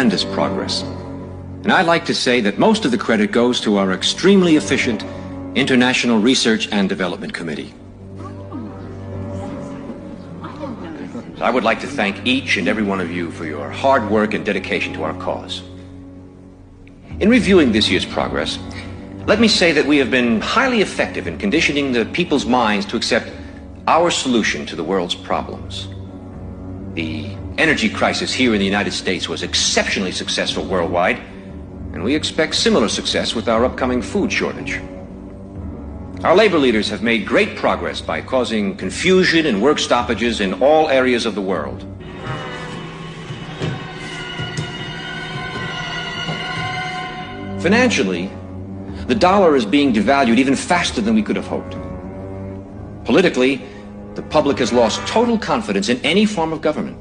tremendous progress. And I'd like to say that most of the credit goes to our extremely efficient International Research and Development Committee. I would like to thank each and every one of you for your hard work and dedication to our cause. In reviewing this year's progress, let me say that we have been highly effective in conditioning the people's minds to accept our solution to the world's problems. The energy crisis here in the United States was exceptionally successful worldwide, and we expect similar success with our upcoming food shortage. Our labor leaders have made great progress by causing confusion and work stoppages in all areas of the world. Financially, the dollar is being devalued even faster than we could have hoped. Politically, the public has lost total confidence in any form of government.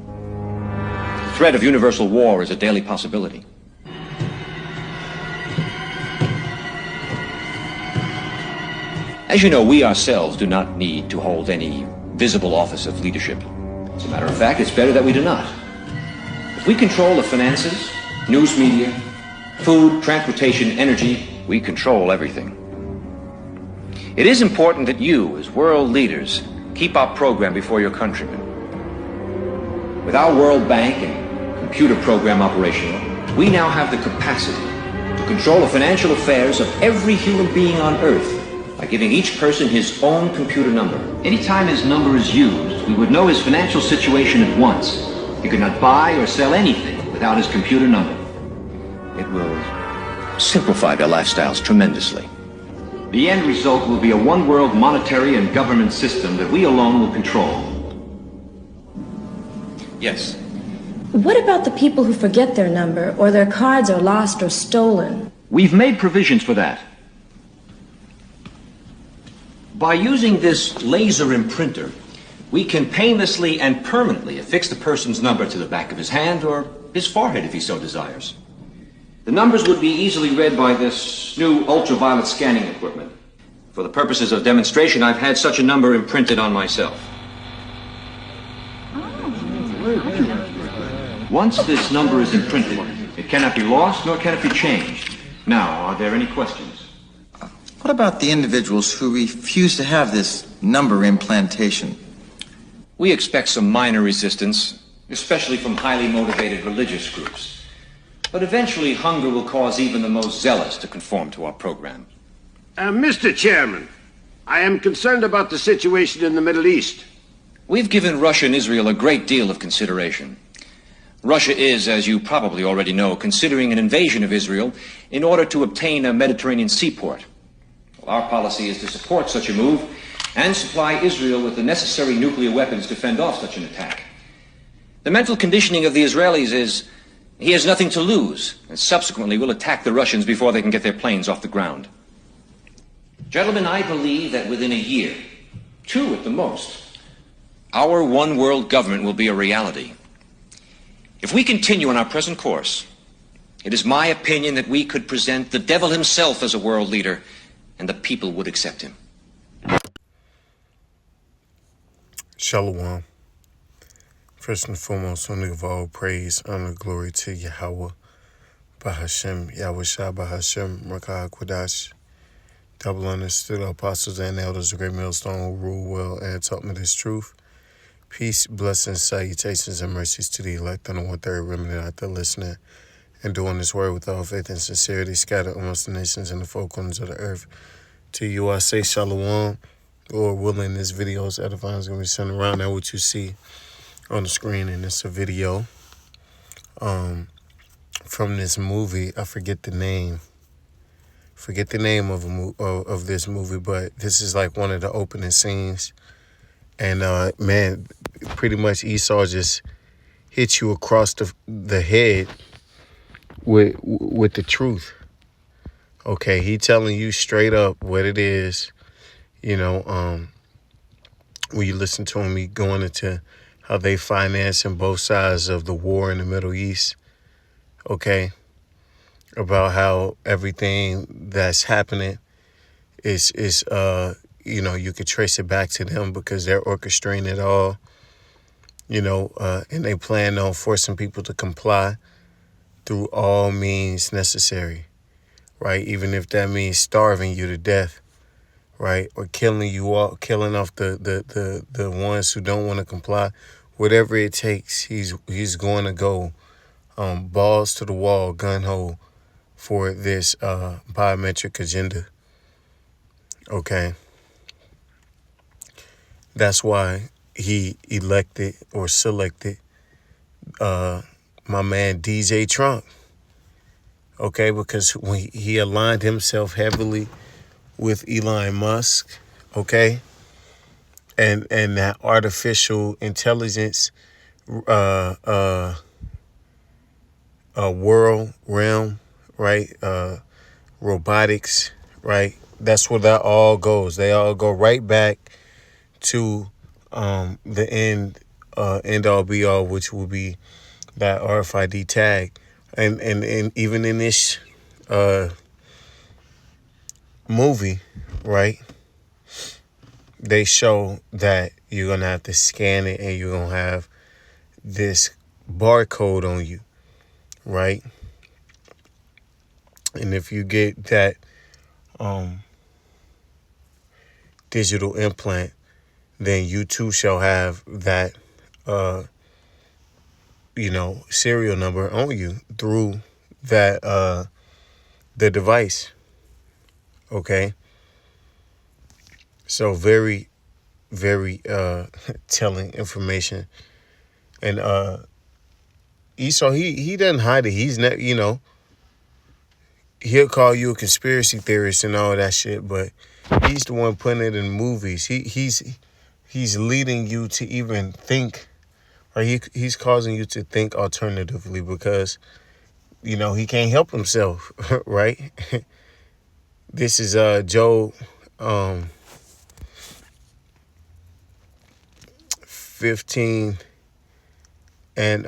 The threat of universal war is a daily possibility. As you know, we ourselves do not need to hold any visible office of leadership. As a matter of fact, it's better that we do not. If we control the finances, news media, food, transportation, energy, we control everything. It is important that you, as world leaders, keep our program before your countrymen. With our World Bank and computer program operational, we now have the capacity to control the financial affairs of every human being on Earth by giving each person his own computer number. Anytime his number is used, we would know his financial situation at once. He could not buy or sell anything without his computer number. It will simplify their lifestyles tremendously. The end result will be a one-world monetary and government system that we alone will control. Yes. What about the people who forget their number, or their cards are lost or stolen? We've made provisions for that. By using this laser imprinter, we can painlessly and permanently affix the person's number to the back of his hand or his forehead if he so desires. The numbers would be easily read by this new ultraviolet scanning equipment. For the purposes of demonstration, I've had such a number imprinted on myself. Once this number is imprinted, it cannot be lost nor can it be changed. Now, are there any questions? What about the individuals who refuse to have this number implantation? We expect some minor resistance, especially from highly motivated religious groups. But eventually, hunger will cause even the most zealous to conform to our program. Mr. Chairman, I am concerned about the situation in the Middle East. We've given Russia and Israel a great deal of consideration. Russia is, as you probably already know, considering an invasion of Israel in order to obtain a Mediterranean seaport. Well, our policy is to support such a move and supply Israel with the necessary nuclear weapons to fend off such an attack. The mental conditioning of the Israelis is he has nothing to lose, and subsequently will attack the Russians before they can get their planes off the ground. Gentlemen, I believe that within a year, 2 at the most, our one world government will be a reality. If we continue on our present course, it is my opinion that we could present the devil himself as a world leader, and the people would accept him. Shalom. First and foremost, I want to give all praise, honor, glory to Yahweh, Bahashem, Yahweh Shah, Bahashem, Rakah Quadash. Double understood apostles and elders of Great Millstone who rule well and taught me this truth. Peace, blessings, salutations, and mercies to the elect on the 1/3 remnant out there listening and doing this word with all faith and sincerity, scattered amongst the nations and the four corners of the earth. To you I say shalom. Lord willing, this video is edifying. It's going to be sent around. Now what you see on the screen, and it's a video from this movie. I forget the name of this movie, but this is like one of the opening scenes. And man, pretty much Esau just hits you across the head with the truth. Okay, he telling you straight up what it is. You know, when you listen to him, he going into how they financing both sides of the war in the Middle East. Okay, about how everything that's happening is you know, you could trace it back to them because they're orchestrating it all. You know, and they plan on forcing people to comply through all means necessary, right? Even if that means starving you to death, right? Or killing you all, killing off the ones who don't want to comply. Whatever it takes, he's going to go balls to the wall, gun ho for this biometric agenda. Okay. That's why he elected or selected my man DJ Trump. Okay, because when he aligned himself heavily with Elon Musk, okay, and that artificial intelligence world realm, right? Robotics, right? That's where that all goes. They all go right back to the end all be all, which will be that RFID tag. And even in this movie, right, they show that you're gonna have to scan it and you're gonna have this barcode on you, right? And if you get that digital implant, then you too shall have that serial number on you through that the device. Okay. So very, very telling information. And Esau, he doesn't hide it. He's not, he'll call you a conspiracy theorist and all that shit, but he's the one putting it in movies. He's leading you to even think, or he's causing you to think alternatively because, he can't help himself, right? This is Job 15 and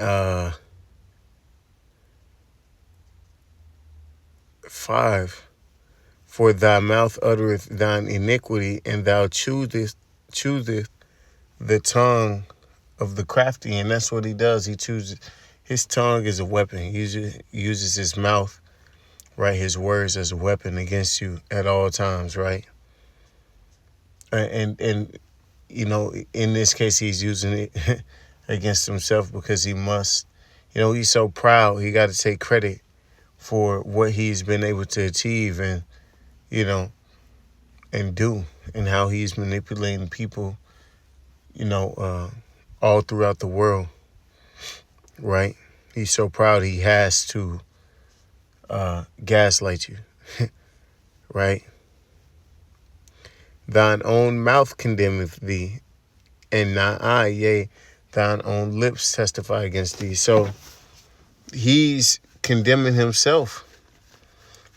5. For thy mouth uttereth thine iniquity, and thou chooseth the tongue of the crafty. And that's what he does. He chooses his tongue as a weapon. He uses his mouth, right, his words as a weapon against you at all times, right? And in this case, he's using it against himself because he must, he's so proud. He got to take credit for what he's been able to achieve and, and do, and how he's manipulating people, all throughout the world, right? He's so proud he has to gaslight you, right? Thine own mouth condemneth thee, and not I, yea, thine own lips testify against thee. So he's condemning himself,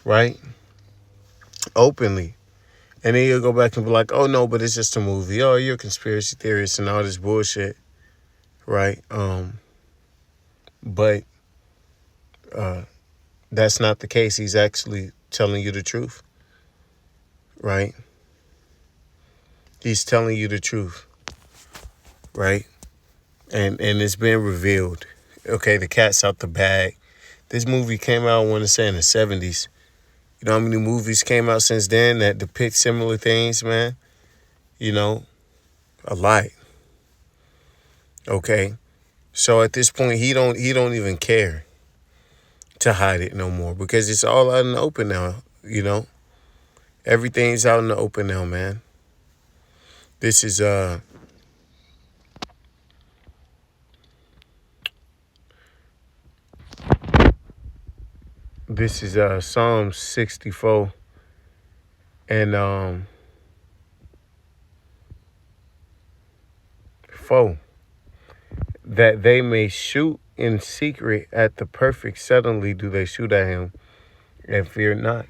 right? Openly. And then you'll go back and be like, oh no, but it's just a movie. Oh, you're a conspiracy theorist and all this bullshit, right? But that's not the case. He's actually telling you the truth, right? He's telling you the truth, right? And it's been revealed. Okay, the cat's out the bag. This movie came out, I want to say, in the 70s. You know how many movies came out since then that depict similar things, man? A lot. Okay. So at this point, he don't even care to hide it no more because it's all out in the open now, Everything's out in the open now, man. This is Psalm 64 and 4. That they may shoot in secret at the perfect, suddenly do they shoot at him and fear not.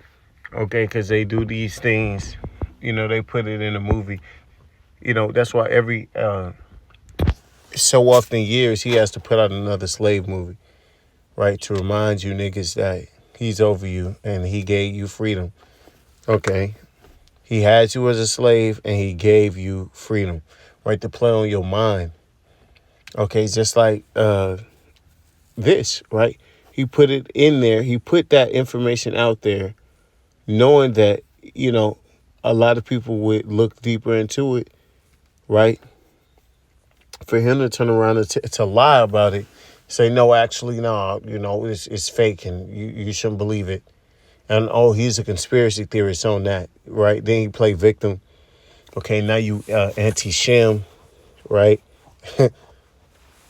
Okay, because they do these things, they put it in a movie. That's why every so often years he has to put out another slave movie, right? To remind you niggas that he's over you and he gave you freedom. Okay. He had you as a slave and he gave you freedom, right? To play on your mind. Okay. Just like this, right? he put it in there. He put that information out there, knowing that, a lot of people would look deeper into it, right? For him to turn around and to lie about it, say, no, actually, no, it's fake and you shouldn't believe it. And, he's a conspiracy theorist on that, right? Then he played victim. Okay, now you anti-Shem, right?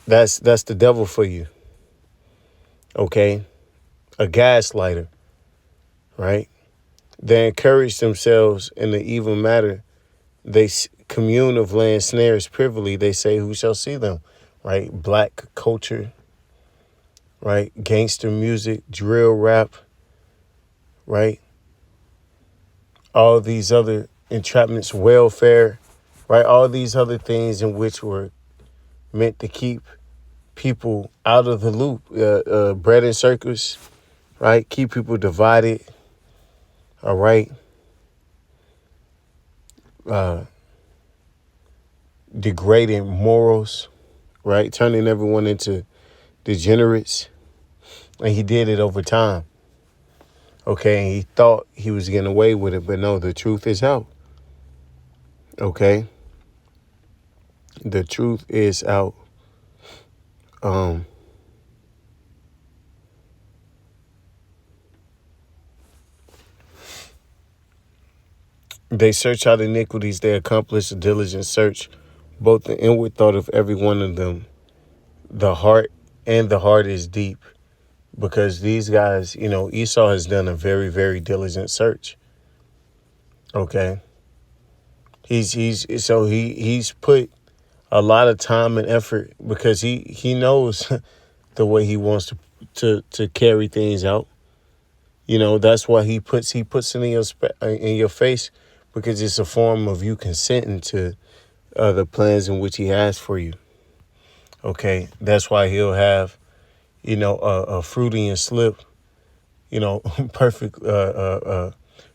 That's the devil for you. Okay? A gaslighter, right? They encourage themselves in the evil matter. They commune of land snares privily. They say, who shall see them, right? Black culture, right? Gangster music, drill rap, right? All these other entrapments, welfare, right? All these other things in which were meant to keep people out of the loop. Bread and circus, right? Keep people divided, all right? Degrading morals, right? Turning everyone into degenerates. And he did it over time. Okay, and he thought he was getting away with it, but no, the truth is out. Okay? The truth is out. They search out iniquities, they accomplish a diligent search, both the inward thought of every one of them, the heart is deep. Because these guys, Esau has done a very, very diligent search. Okay. He's put a lot of time and effort because he knows the way he wants to carry things out. That's why he puts it in your face, because it's a form of you consenting to the plans in which he has for you. Okay. That's why he'll have a Freudian slip, perfect,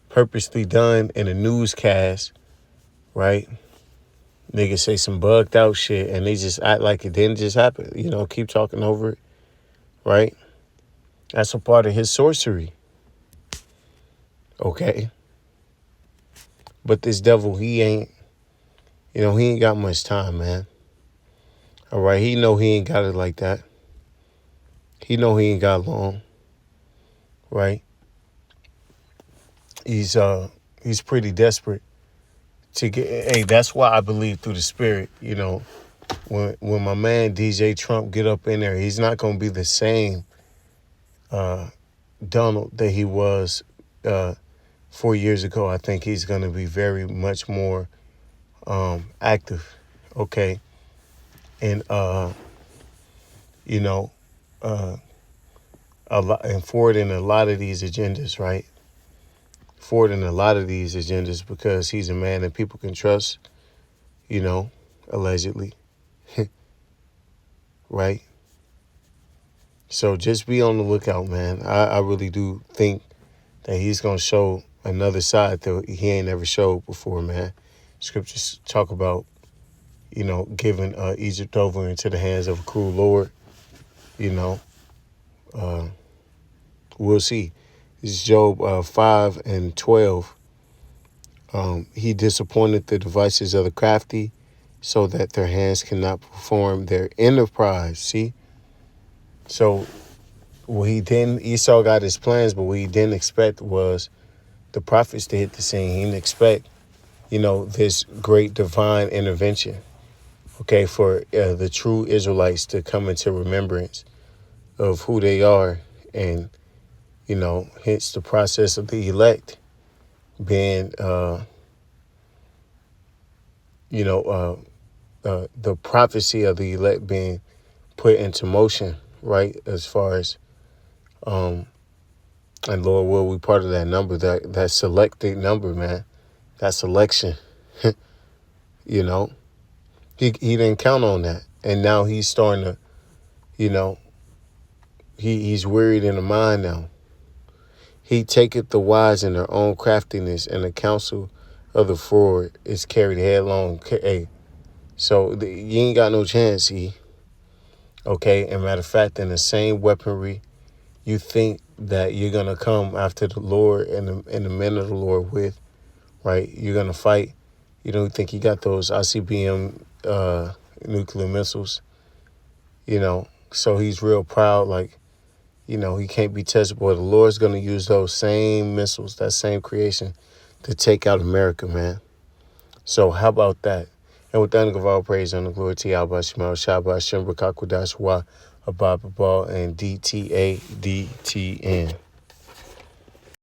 purposely done in a newscast, right? Niggas say some bugged out shit and they just act like it didn't just happen, keep talking over it, right? That's a part of his sorcery. Okay. But this devil, he ain't got much time, man. All right. He ain't got it like that. He ain't got long, right? He's pretty desperate to get. Hey, that's why I believe through the spirit. When my man DJ Trump get up in there, he's not gonna be the same Donald that he was 4 years ago. I think he's gonna be very much more active. Okay, and forwarding a lot of these agendas, right? Forwarding a lot of these agendas because he's a man that people can trust, allegedly, right? So just be on the lookout, man. I really do think that he's going to show another side that he ain't never showed before, man. Scriptures talk about, giving Egypt over into the hands of a cruel Lord, we'll see. This is Job 5:12. He disappointed the devices of the crafty so that their hands cannot perform their enterprise. See? So Esau got his plans, but what he didn't expect was the prophets to hit the scene. He didn't expect, this great divine intervention, okay, for the true Israelites to come into remembrance of who they are, and hence the process of the elect being, the prophecy of the elect being put into motion, right? As far as, and Lord, will we part of that number, that selected number, man, that selection, he didn't count on that. And now he's starting to, he's wearied in the mind now. He taketh the wise in their own craftiness, and the counsel of the forward is carried headlong. Hey, so you ain't got no chance, okay? And matter of fact, in the same weaponry you think that you're going to come after the Lord and the men of the Lord with, right? You're going to fight. You don't think you got those ICBM nuclear missiles, so he's real proud, like, he can't be touched. Boy, the Lord's going to use those same missiles, that same creation, to take out America, man. So how about that? And with that, I give all praise and the glory to Yahweh Shemal Shabbat Shem B'Kakwadash Wa Abba Babal and DTADTN.